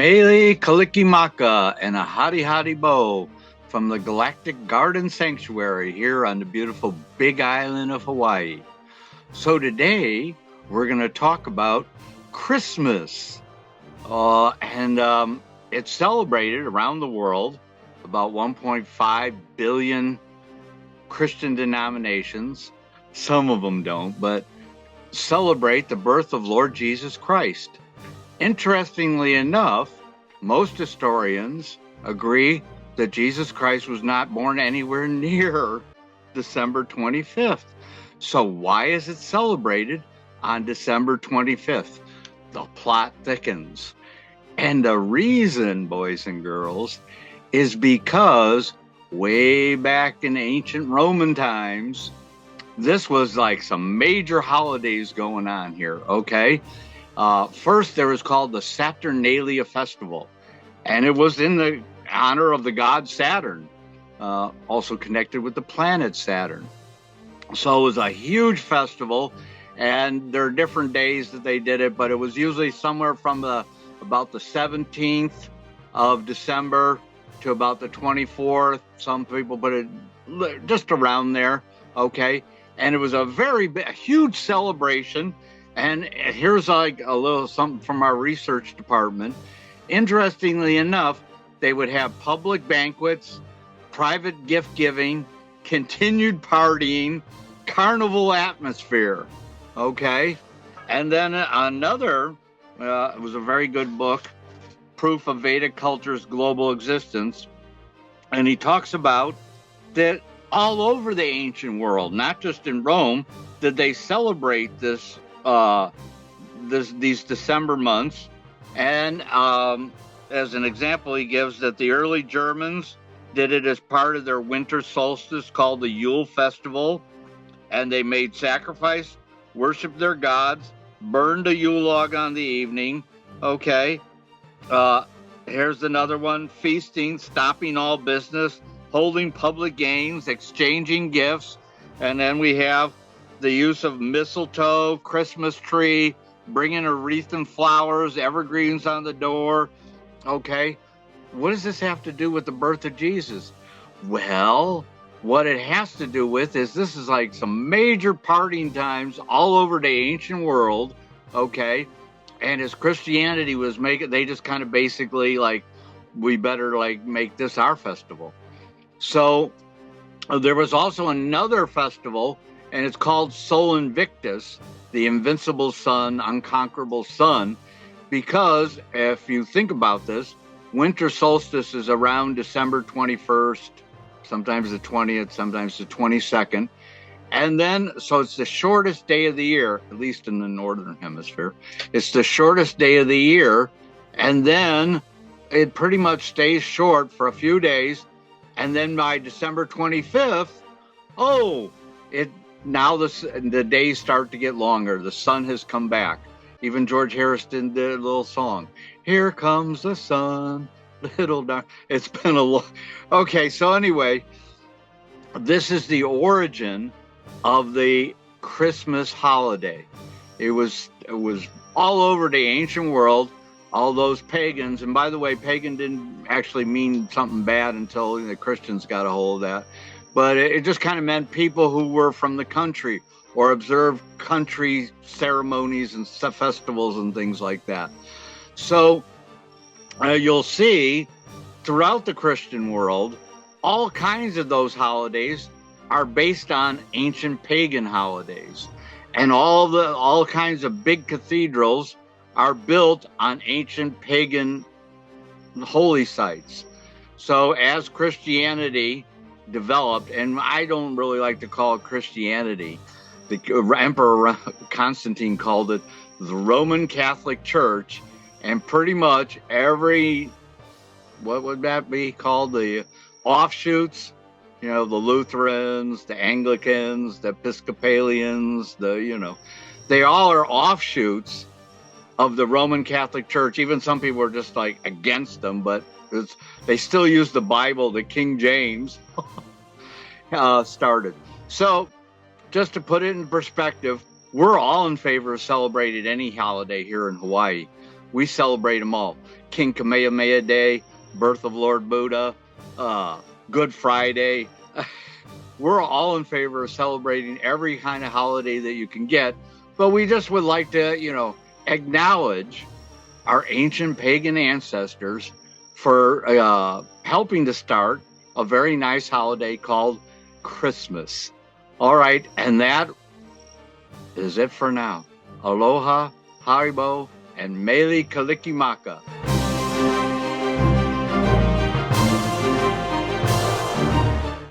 Mele Kalikimaka and a Hadi Hadi Bo from the Galactic Garden Sanctuary here on the beautiful Big Island of Hawaii. So today we're going to talk about Christmas. And it's celebrated around the world, about 1.5 billion Christian denominations. Some of them don't, but celebrate the birth of Lord Jesus Christ. Interestingly enough, most historians agree that Jesus Christ was not born anywhere near December 25th. So why is it celebrated on December 25th? The plot thickens. And the reason, boys and girls, is because way back in ancient Roman times, this was like some major holidays going on here, okay? First, there was called the Saturnalia Festival, and it was in the honor of the god Saturn, also connected with the planet Saturn. So it was a huge festival, and there are different days that they did it, but it was usually somewhere from about the 17th of December to about the 24th. Some people put it just around there, okay? And it was a huge celebration. And here's like a little something from our research department. Interestingly enough, they would have public banquets, private gift giving, continued partying, carnival atmosphere. Okay. And then another, it was a very good book, Proof of Vedic Culture's Global Existence. And he talks about that all over the ancient world, not just in Rome, did they celebrate these December months. And as an example, he gives that the early Germans did it as part of their winter solstice called the Yule Festival. And they made sacrifice, worshiped their gods, burned a Yule log on the evening. Okay. Here's another one: feasting, stopping all business, holding public games, exchanging gifts. And then we have the use of mistletoe, Christmas tree, bringing a wreath and flowers, evergreens on the door. Okay, what does this have to do with the birth of Jesus? Well, what it has to do with is this is like some major partying times all over the ancient world, okay? And as Christianity was making, they just kind of basically like, we better like make this our festival. So there was also another festival, and it's called Sol Invictus, the invincible sun, unconquerable sun, because if you think about this, winter solstice is around December 21st, sometimes the 20th, sometimes the 22nd. And then, so it's the shortest day of the year, at least in the Northern Hemisphere. It's the shortest day of the year. And then it pretty much stays short for a few days. And then by December 25th, now the days start to get longer. The sun has come back. Even George Harrison did a little song. Here comes the sun, little dark. It's been a long. Okay, so anyway, this is the origin of the Christmas holiday. It was all over the ancient world. All those pagans, and by the way, pagan didn't actually mean something bad until the Christians got a hold of that. But it just kind of meant people who were from the country or observed country ceremonies and festivals and things like that. So you'll see throughout the Christian world, all kinds of those holidays are based on ancient pagan holidays. And all kinds of big cathedrals are built on ancient pagan holy sites. So as Christianity developed, and I don't really like to call it Christianity, the Emperor Constantine called it the Roman Catholic Church, and pretty much every, what would that be called? The offshoots, the Lutherans, the Anglicans, the Episcopalians, they all are offshoots of the Roman Catholic Church. Even some people are just like against them, but they still use the Bible, the King James started. So just to put it in perspective, we're all in favor of celebrating any holiday here in Hawaii. We celebrate them all. King Kamehameha Day, birth of Lord Buddha, Good Friday. We're all in favor of celebrating every kind of holiday that you can get, but we just would like to, acknowledge our ancient pagan ancestors for helping to start a very nice holiday called Christmas. All right, and that is it for now. Aloha, Haribo, and Mele Kalikimaka.